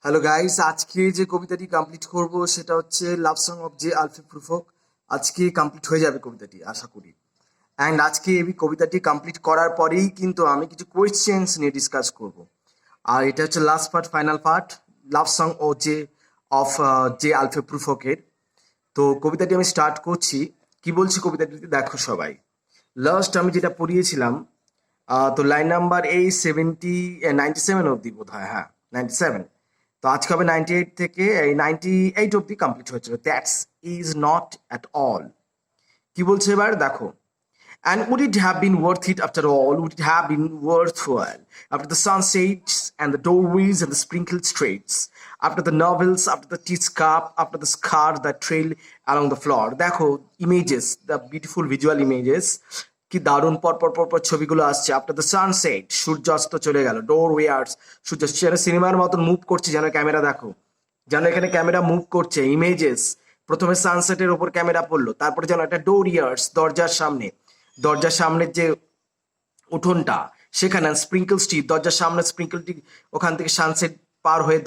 Hello guys, আজকে যে কবিতাটি কমপ্লিট করব সেটা হচ্ছে লাভ সং অফ জে আলফ্রেড প্রুফক। আজকে কমপ্লিট হয়ে যাবে কবিতাটি আশা করি। অ্যান্ড আজকে এই কবিতাটি কমপ্লিট করার পরেই কিন্তু আমি কিছু কোয়েশ্চেন্স নিয়ে ডিসকাস করব। আর এটা হচ্ছে last part, final part, love song ও জে অফ জে আলফ্রেড প্রুফকের। তো কবিতাটি আমি স্টার্ট করছি। কি বলছি কবিতাটিতে দেখো সবাই। লাস্ট আমি যেটা পড়িয়েছিলাম, তো লাইন নাম্বার এই 97 অবধি বোধ হয়, হ্যাঁ 97। তো আজকে হবে 98 থেকে এই 98 অবধি কমপ্লিট হয়েছিল। That's is not at all. কি বলছে এবার দেখো। And would it have been worth it after all? Would it have been worthwhile? After the sunsets and the doorways and the sprinkled streets, after the novels, after the tea cup, after the scars that trail along the floor. দেখো images, the beautiful visual images, কি দারুণ পর পর পর পর ছবিগুলো আসছে। After the sunset, সূর্যাস্ত চলে গেল। ডোর ওয়ার্স, সূর্যাস্ত যেন সিনেমার মতন মুভ করছে, যেন ক্যামেরা দেখো, যেন এখানে ক্যামেরা মুভ করছে। ইমেজেস, প্রথমে সানসেটের ওপর ক্যামেরা পড়লো, তারপরে যেন একটা ডোর ইয়ার্স, দরজার সামনে, দরজার সামনের যে উঠোনটা সেখানে স্প্রিঙ্কল স্ট্রিট, দরজার সামনে স্প্রিঙ্কলটি, ওখান থেকে সানসেট পার হয়ে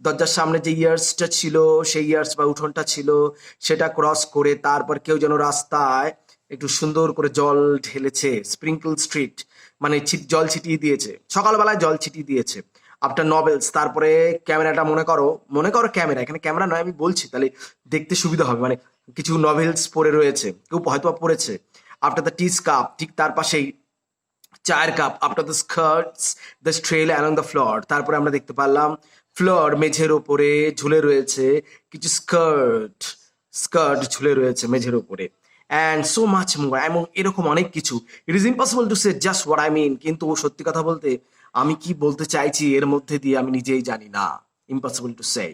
দরজার সামনে যে ইয়ার্সটা ছিল, সেই ইয়ার্স বা উঠোনটা ছিল, সেটা ক্রস করে তারপর কেউ যেন রাস্তায় একটু সুন্দর করে জল ঢেলেছে। স্প্রিঙ্কল স্ট্রিট মানে জল ছিটিয়ে দিয়েছে, সকালবেলায় জল ছিটিয়ে দিয়েছে। আফটার নভেলস, তারপরে ক্যামেরাটা মনে করো ক্যামেরা, এখানে ক্যামেরা নয় আমি বলছি, তাহলে দেখতে সুবিধা হবে। মানে কিছু নভেলস পড়ে রয়েছে, কেউ হয়তো পড়েছে। আফটার দ্য টিস কাপ, ঠিক তার পাশেই চায়ের cup. After the skirts the trail along the floor, তারপরে আমরা দেখতে পারলাম ফ্লোর, মেঝের ওপরে ঝুলে রয়েছে কিছু স্কার্ট, ঝুলে রয়েছে মেঝের ওপরে। অ্যান্ড সো মাচ মোর, এবং এরকম অনেক কিছু। It is impossible to say just what I mean, কিন্তু সত্যি কথা বলতে আমি কি বলতে চাইছি এর মধ্যে দিয়ে আমি নিজেই জানি না। ইম্পসিবল টু সে।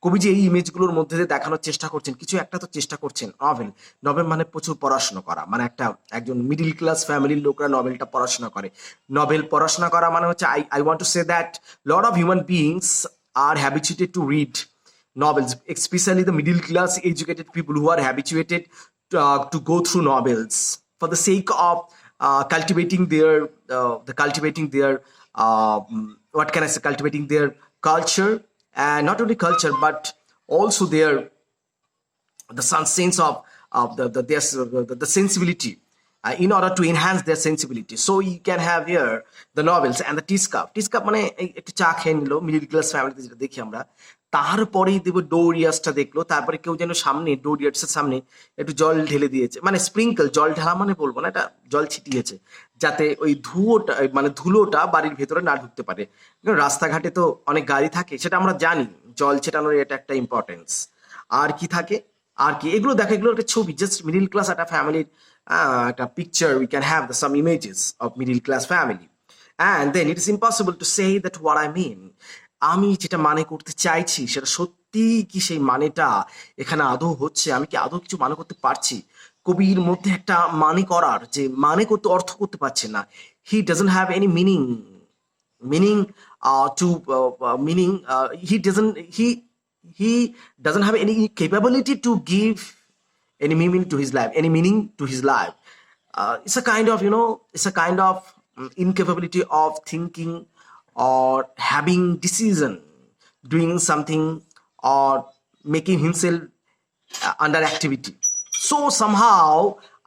কবি যে এই ইমেজগুলোর মধ্যে দিয়ে দেখানোর চেষ্টা করছেন, কিছু একটা তো চেষ্টা করছেন। নভেল মানে প্রচুর পড়াশোনা করা, মানে একজন মিডিল ক্লাস ফ্যামিলির লোকরা নভেলটা পড়াশোনা করে। নভেল পড়াশোনা করা মানে হচ্ছে, I want to say that lot of human beings are habituated to read novels, especially the middle class educated people who are habituated to go through novels for the sake of cultivating their what can I say, cultivating their culture, and not only culture but also their the sense of the sensibility, in order to enhance their sensibility. So you can have here the novels and the tea cup. Tea cup মানে একটু চা খেয়ে নিল middle class ফ্যামিলিতে, যেটা দেখি আমরা। তারপরেই দেবো ডোর ইয়ার্সটা দেখলো, তারপরে কেউ যেন সামনে ডোর ইয়ার্সের সামনে একটু জল ঢেলে দিয়েছে, মানে স্প্রিঙ্কল, জল ঢালা মানে বলবো না, এটা জল ছিটিয়েছে, যাতে ওই ধুলোটা বাড়ির ভেতরে না ঢুকতে পারে। রাস্তাঘাটে তো অনেক গাড়ি থাকে, সেটা আমরা জানি, জল ছেটানোর এটা একটা ইম্পর্টেন্স। আর কি থাকে, আর কি এগুলো দেখো, এগুলো একটা ছবি, জাস্ট মিডিল ক্লাস একটা ফ্যামিলির একটা picture. We can have some images of middle class family, and then it is impossible to say that what I mean. আমি যেটা মানে করতে চাইছি সেটা সত্যি কি সেই মানেটা এখানে আদৌ হচ্ছে, আমি কি আদৌ কিছু মানে করতে পারছি। কবির মধ্যে একটা মানে করার, যে মানে করতে, অর্থ করতে পারছে না। He doesn't have any meaning to meaning he doesn't have any capability to give any meaning to his life. It's a kind of, it's a kind of incapability of thinking or having decision, doing something or making himself under activity. So somehow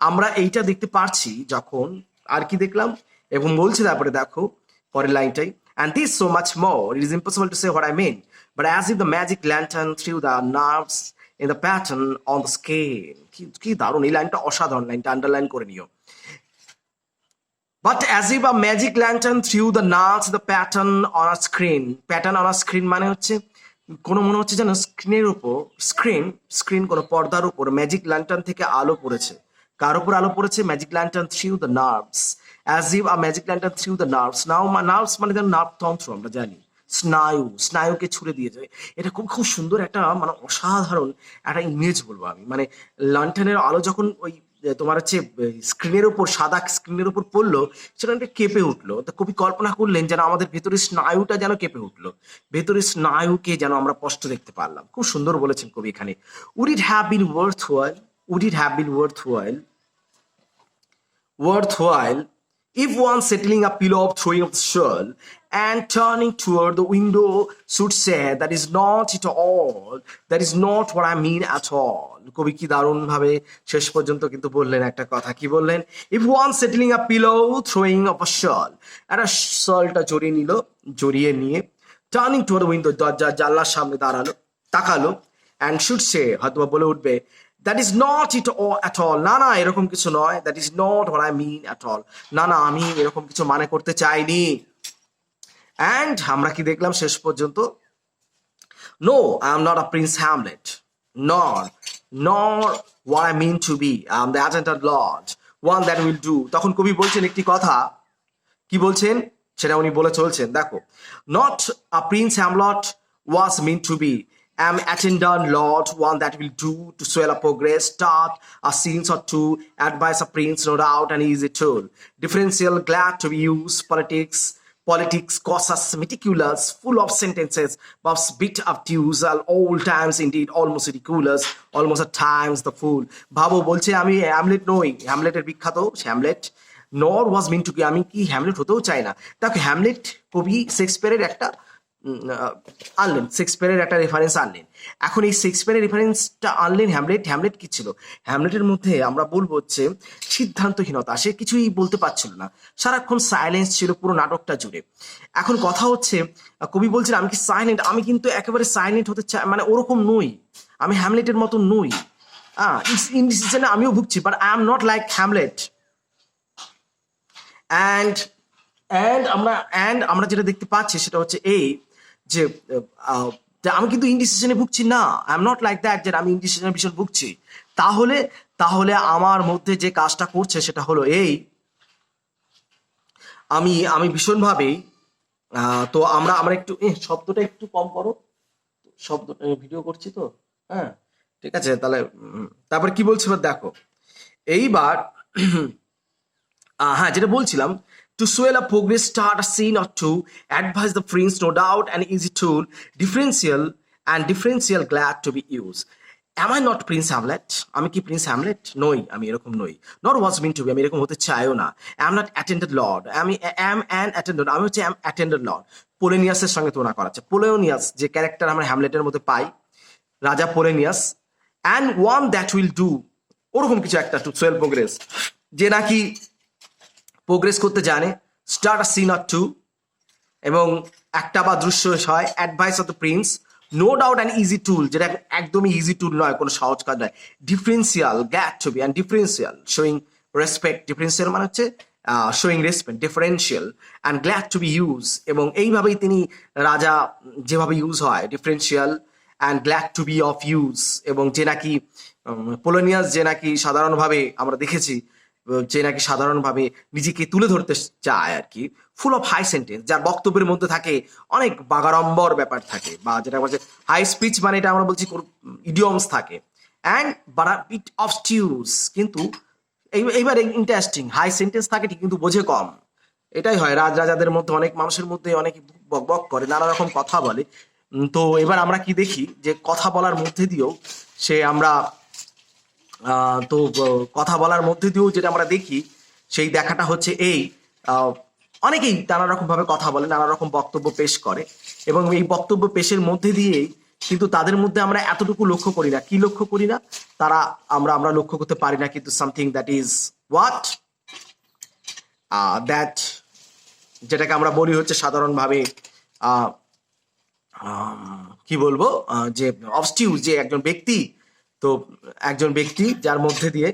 আমরা এইটা দেখতে পারছি যখন, আর কি দেখলাম এবং বলছি তারপরে দেখো পরের লাইনটাই, and this so much more, it is impossible to say what I mean, but as if the magic lantern through the nerves in the pattern on the screen. কি দারুণ এই লাইনটা, অসাধারণ লাইনটা, আন্ডারলাইন করে নিও। But as if a magic lantern threw the nerves the pattern on a screen. Pattern on a screen মানে হচ্ছে কোনো, মনে হচ্ছে যেন স্ক্রিনের উপর, স্ক্রিন কোনো পর্দার উপর ম্যাজিক ল্যান্টার্ন থেকে আলো পড়েছে। কার উপর আলো পড়েছে? Magic lantern through the nerves, as if a magic lantern through the nerves. Nerves মানে যেন নার্ভতন্ত্র, আমরা জানি, স্নায়ুকে ছুড়ে দিয়েছে। এটা খুব খুব সুন্দর একটা, মানে অসাধারণ একটা ইমেজ বলবো আমি। মানে ল্যান্টার্নের আলো যখন ওই তোমার হচ্ছে স্ক্রিনের উপর, সাদা স্ক্রিনের উপর পড়লো, সেটা একটা কেঁপে উঠলো। তো কবি কল্পনা করলেন যেন আমাদের ভেতরের স্নায়ুটা যেন কেঁপে উঠলো, ভেতরের স্নায়ুকে যেন আমরা স্পষ্ট দেখতে পারলাম। খুব সুন্দর বলেছেন কবি এখানে। Would it have been worthwhile? Would it have been worthwhile if one settling a pillow of throwing of the shell and turning toward the window should say, that is not it all, that is not what I mean at all. কবি কি দারুণ ভাবে শেষ পর্যন্ত কিন্তু বললেন একটা কথা, কি বললেন? If one settling a pillow, throwing up a shawl, একটা শলটা জড়িয়ে নিল, জড়িয়ে নিয়ে টার্নিং টুয়ার্ড দ্য উইন্ডো, দরজা জানলার সামনে দাঁড়ালো, তাকালো, and should say, হয়তো বলে উঠবে, that is not it all at all, না না এরকম কিছু নয়, that is not what I mean at all, না না আমি এরকম কিছু মানে করতে চাইনি। and আমরা কি দেখলাম শেষ পর্যন্ত? No, I am not a Prince Hamlet, nor what I mean to be, I am the attendant lord, one that will do। তখন কবি বলছেন একটি কথা, কি বলছেন সেটা উনি বলে চলছেন, দেখো, not a Prince Hamlet was meant to be, am attendant lord, one that will do to swell a progress, start a scene or two, advise a prince, no doubt an easy tool, differential, glad to be used, politics, cautious, meticulous, full of sentences, but bit obtuse, at all times indeed almost ridiculous, almost at times the fool। ভাবো বলছে আমি Hamlet নই, হ্যামলেটের বিখ্যাত Hamlet, নর ওয়াজ mean to be, আমি কি Hamlet হতেও চাই না। দেখো হ্যামলেট কবি শেক্সপিয়ারের একটা আনলেন, শেক্সপিয়ারের একটা রেফারেন্স আনলেন। এখন এই শেক্সপিয়ারের রেফারেন্সটা আনলেন হ্যামলেট কি ছিল? হ্যামলেটের মধ্যে আমরা বলবো হচ্ছে সিদ্ধান্তহীনতা, সে কিছুই বলতে পারছিল না, সারাক্ষণ সাইলেন্স ছিল পুরো নাটকটা জুড়ে। এখন কথা হচ্ছে কবি বলছেন আমি কি সাইলেন্ট, আমি কিন্তু একেবারে সাইলেন্ট হতে চাই, মানে ওরকম নই, আমি হ্যামলেটের মতো নই, ইনডিসিশনে আমিও ভুগছি, but I am not like Hamlet. And আমরা যেটা দেখতে পাচ্ছি সেটা হচ্ছে এই যে আমি কিন্তু ইনডিসিশনে ভুগছি না, I am not like that, যে আমি ইনডিসিশনে ভীষণ ভুগছি। তাহলে আমার মধ্যে যে কাজটা করছে সেটা হলো এই, আমি ভীষণভাবেই তো আমরা একটু শব্দটা একটু কম করো, শব্দটা ভিডিও করছি তো, হ্যাঁ ঠিক আছে তাহলে। তারপর কি বলছি এবার দেখো, এইবার হ্যাঁ যেটা বলছিলাম, to swell a progress, start a scene or two, advise the prince, no doubt an easy tool, differential glad to be used। Am I not Prince Hamlet? আমি কি প্রিন্স হ্যামলেট নই, আমি এরকম নই, not was mean to be, আমি এরকম হতে চাইও না, am not attendant lord, আমি am an attendant, আমি হচ্ছে am attendant lord। পোলেনিয়াসের সঙ্গে তুলনা করা হচ্ছে, পোলেনিয়াস যে ক্যারেক্টার আমরা হ্যামলেটের মধ্যে পাই, রাজা পোলেনিয়াস, and one that will do, ওরকম কিছু একটা, টু সোয়েল প্রোগ্রেস, যে নাকি প্রোগ্রেস করতে জানে, start a scene or two, এবং একটা বা দৃশ্য হয়, advise of the prince, no doubt an easy tool, যেটা একদমই ইজি টুল নয়, কোনো সহজ কাজ নয়, deferential, glad to be, and deferential, showing respect, deferential মানে হচ্ছে showing respect, deferential, and glad to be use, এবং এইভাবেই তিনি রাজা যেভাবে ইউজ হয়, deferential and glad to be of use, এবং যে নাকি পোলোনিয়াস, যে নাকি সাধারণভাবে আমরা দেখেছি যে নাকি সাধারণভাবে নিজেকে তুলে ধরতে চায় আর কি, ফুল অফ হাই সেন্টেন্স, যার বক্তব্যের মধ্যে থাকে অনেক বাগাড়ম্বর ব্যাপার থাকে, বা যেটা বলছে হাই স্পিচ, মানে এটা আমরা বলছি ইডিয়মস থাকে, অ্যান্ড বাট বিট অবস্টিউস, কিন্তু এইবার ইন্টারেস্টিং, হাই সেন্টেন্স থাকে ঠিক কিন্তু বোঝে কম, এটাই হয় রাজাদের মধ্যে, অনেক মানুষের মধ্যে অনেকে বক বক করে, নানা রকম কথা বলে। তো এবার আমরা কি দেখি যে কথা বলার মধ্যে দিয়েও সে আমরা তো কথা বলার মধ্যে দিয়েও যেটা আমরা দেখি, সেই দেখাটা হচ্ছে এই, অনেকেই নানা রকম ভাবে কথা বলে, নানা রকম বক্তব্য পেশ করে, এবং এই বক্তব্য পেশের মধ্যে দিয়েই কিন্তু তাদের মধ্যে আমরা এতটুকু লক্ষ্য করি না, কি লক্ষ্য করি না, তারা আমরা লক্ষ্য করতে পারি না কিন্তু something that is what that, যেটাকে আমরা বলি হচ্ছে সাধারণভাবে কি বলবো, যে অবস্টিউস, যে একজন ব্যক্তি, তো একজন ব্যক্তি যার মধ্যে দিয়ে